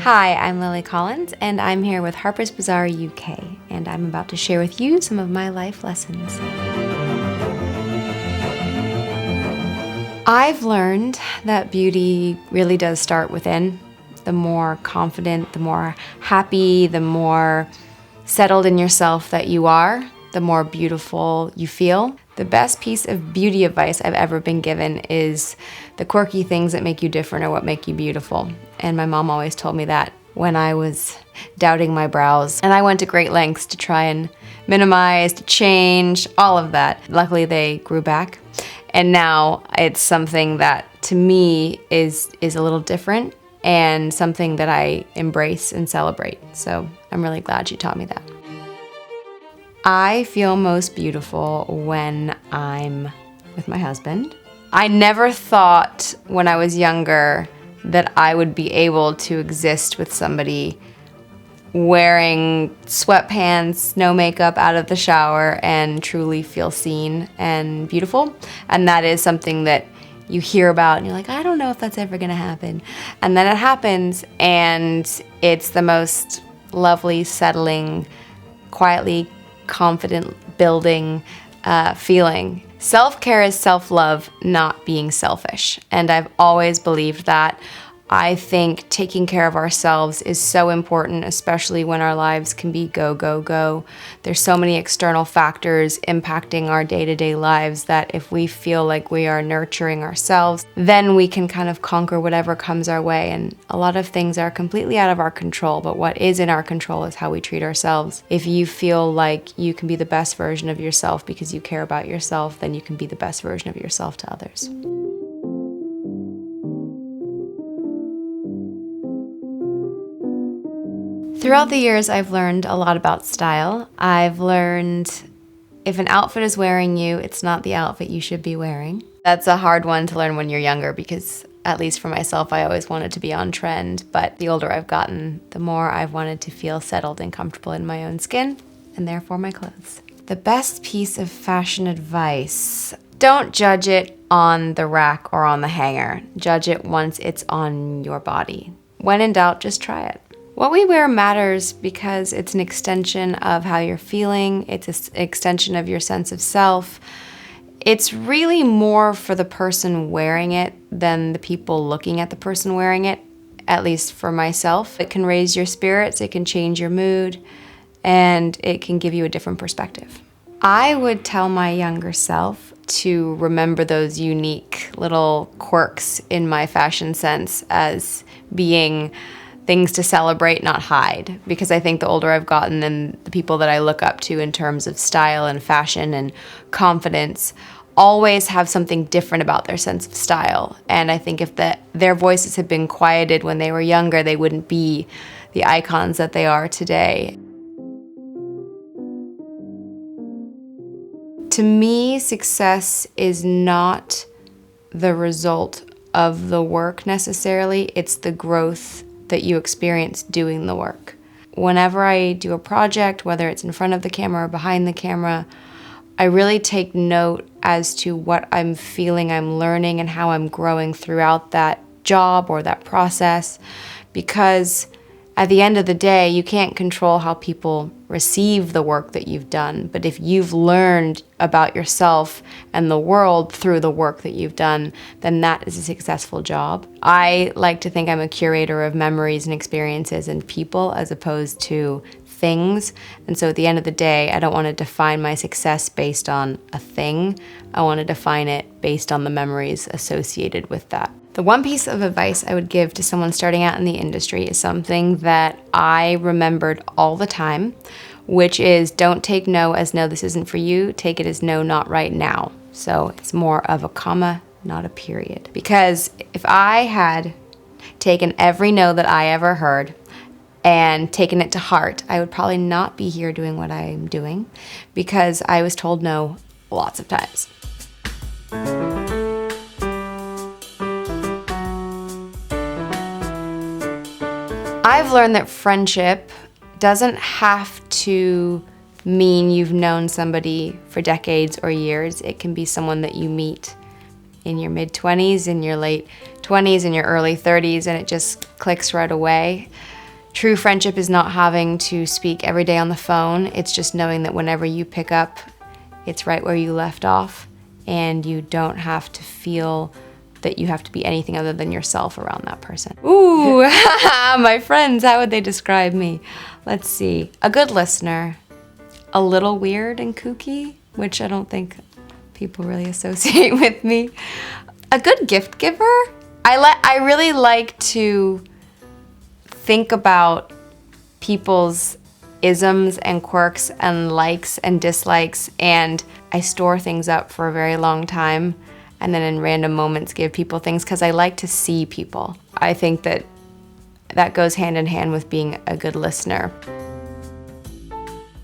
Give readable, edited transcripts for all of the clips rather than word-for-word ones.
Hi, I'm Lily Collins, and I'm here with Harper's Bazaar UK, and I'm about to share with you some of my life lessons. I've learned that beauty really does start within. The more confident, the more happy, the more settled in yourself that you are, the more beautiful you feel. The best piece of beauty advice I've ever been given is the quirky things that make you different are what make you beautiful. And my mom always told me that when I was doubting my brows. And I went to great lengths to try and minimize, to change, all of that. Luckily they grew back. And now it's something that to me is a little different and something that I embrace and celebrate. So I'm really glad she taught me that. I feel most beautiful when I'm with my husband. I never thought when I was younger that I would be able to exist with somebody wearing sweatpants, no makeup, out of the shower, and truly feel seen and beautiful. And that is something that you hear about and you're like, I don't know if that's ever gonna happen. And then it happens, and it's the most lovely, settling, quietly confident building feeling. Self-care is self-love, not being selfish. And I've always believed that. I think taking care of ourselves is so important, especially when our lives can be go, go, go. There's so many external factors impacting our day-to-day lives that if we feel like we are nurturing ourselves, then we can kind of conquer whatever comes our way. And a lot of things are completely out of our control, but what is in our control is how we treat ourselves. If you feel like you can be the best version of yourself because you care about yourself, then you can be the best version of yourself to others. Throughout the years, I've learned a lot about style. I've learned if an outfit is wearing you, it's not the outfit you should be wearing. That's a hard one to learn when you're younger because, at least for myself, I always wanted to be on trend. But the older I've gotten, the more I've wanted to feel settled and comfortable in my own skin, and therefore my clothes. The best piece of fashion advice: don't judge it on the rack or on the hanger. Judge it once it's on your body. When in doubt, just try it. What we wear matters because it's an extension of how you're feeling. It's an extension of your sense of self. It's really more for the person wearing it than the people looking at the person wearing it, at least for myself. It can raise your spirits, it can change your mood, and it can give you a different perspective. I would tell my younger self to remember those unique little quirks in my fashion sense as being things to celebrate, not hide. Because I think the older I've gotten and the people that I look up to in terms of style and fashion and confidence always have something different about their sense of style. And I think if their voices had been quieted when they were younger, they wouldn't be the icons that they are today. To me, success is not the result of the work necessarily, it's the growth that you experience doing the work. Whenever I do a project, whether it's in front of the camera or behind the camera, I really take note as to what I'm feeling, I'm learning, and how I'm growing throughout that job or that process, because at the end of the day, you can't control how people receive the work that you've done. But if you've learned about yourself and the world through the work that you've done, then that is a successful job. I like to think I'm a curator of memories and experiences and people as opposed to things. And so at the end of the day, I don't want to define my success based on a thing. I want to define it based on the memories associated with that. The one piece of advice I would give to someone starting out in the industry is something that I remembered all the time, which is don't take no as no, this isn't for you. Take it as no, not right now. So it's more of a comma, not a period. Because if I had taken every no that I ever heard and taken it to heart, I would probably not be here doing what I'm doing because I was told no lots of times. I've learned that friendship doesn't have to mean you've known somebody for decades or years. It can be someone that you meet in your mid-20s, in your late 20s and your early 30s, and it just clicks right away. True friendship is not having to speak every day on the phone. It's just knowing that whenever you pick up, it's right where you left off, and you don't have to feel that you have to be anything other than yourself around that person. Ooh, my friends, how would they describe me? Let's see. A good listener. A little weird and kooky, which I don't think people really associate with me. A good gift giver. I really like to think about people's isms and quirks and likes and dislikes, and I store things up for a very long time, and then in random moments give people things because I like to see people. I think that goes hand in hand with being a good listener.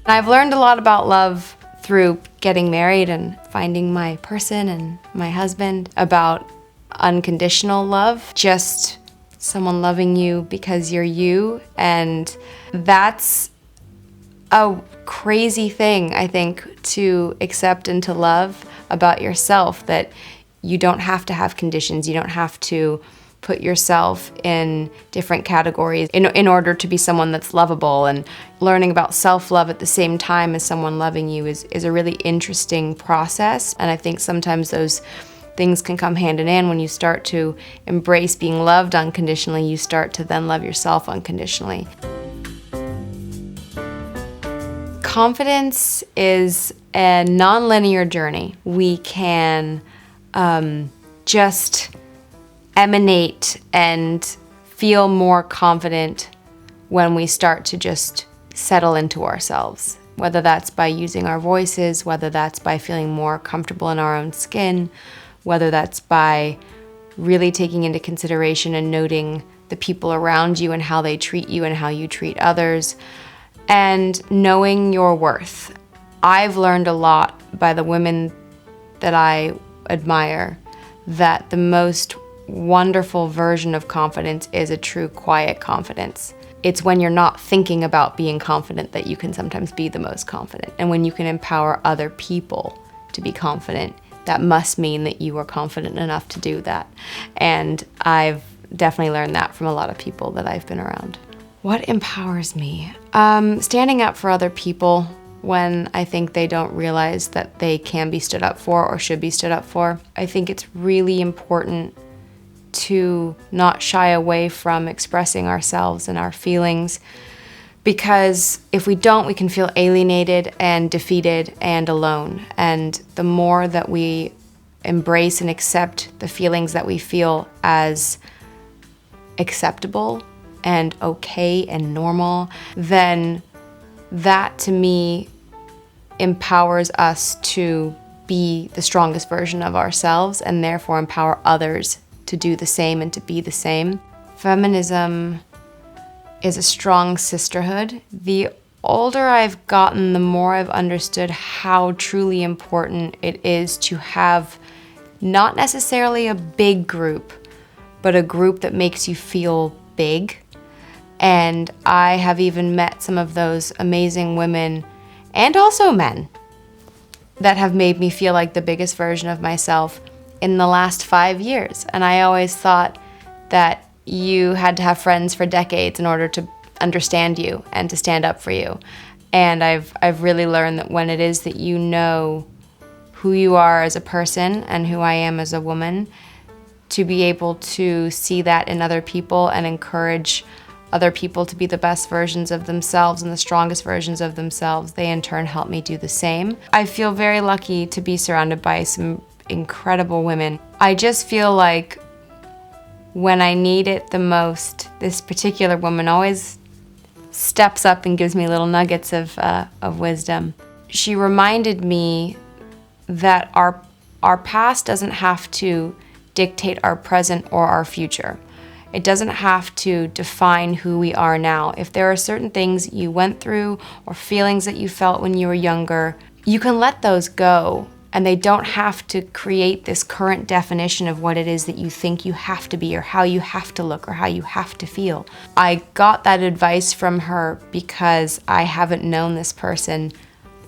I've learned a lot about love through getting married and finding my person and my husband, about unconditional love, just someone loving you because you're you, and that's a crazy thing, I think, to accept and to love about yourself, that you don't have to have conditions, you don't have to put yourself in different categories in order to be someone that's lovable. And learning about self-love at the same time as someone loving you is a really interesting process, and I think sometimes those things can come hand in hand. When you start to embrace being loved unconditionally, you start to then love yourself unconditionally. Confidence is a non-linear journey. We can just emanate and feel more confident when we start to just settle into ourselves, whether that's by using our voices, whether that's by feeling more comfortable in our own skin, whether that's by really taking into consideration and noting the people around you and how they treat you and how you treat others, and knowing your worth. I've learned a lot by the women that I admire that the most wonderful version of confidence is a true quiet confidence. It's when you're not thinking about being confident that you can sometimes be the most confident. And when you can empower other people to be confident, that must mean that you are confident enough to do that. And I've definitely learned that from a lot of people that I've been around. What empowers me? Standing up for other people when I think they don't realize that they can be stood up for or should be stood up for. I think it's really important to not shy away from expressing ourselves and our feelings, because if we don't, we can feel alienated and defeated and alone. And the more that we embrace and accept the feelings that we feel as acceptable and okay and normal, then that to me empowers us to be the strongest version of ourselves, and therefore empower others to do the same and to be the same. Feminism is a strong sisterhood. The older I've gotten, the more I've understood how truly important it is to have not necessarily a big group, but a group that makes you feel big. And I have even met some of those amazing women, and also men, that have made me feel like the biggest version of myself in the last 5 years. And I always thought that you had to have friends for decades in order to understand you and to stand up for you. And I've really learned that when it is that you know who you are as a person and who I am as a woman, to be able to see that in other people and encourage other people to be the best versions of themselves and the strongest versions of themselves, they in turn help me do the same. I feel very lucky to be surrounded by some incredible women. I just feel like when I need it the most, this particular woman always steps up and gives me little nuggets of wisdom. She reminded me that our past doesn't have to dictate our present or our future. It doesn't have to define who we are now. If there are certain things you went through or feelings that you felt when you were younger, you can let those go, and they don't have to create this current definition of what it is that you think you have to be or how you have to look or how you have to feel. I got that advice from her because I haven't known this person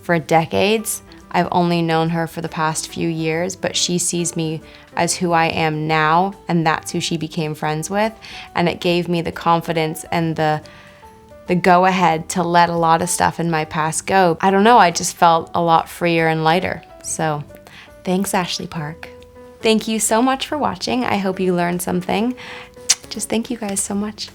for decades. I've only known her for the past few years, but she sees me as who I am now, and that's who she became friends with. And it gave me the confidence and the go-ahead to let a lot of stuff in my past go. I don't know, I just felt a lot freer and lighter. So thanks, Ashley Park. Thank you so much for watching. I hope you learned something. Just thank you guys so much.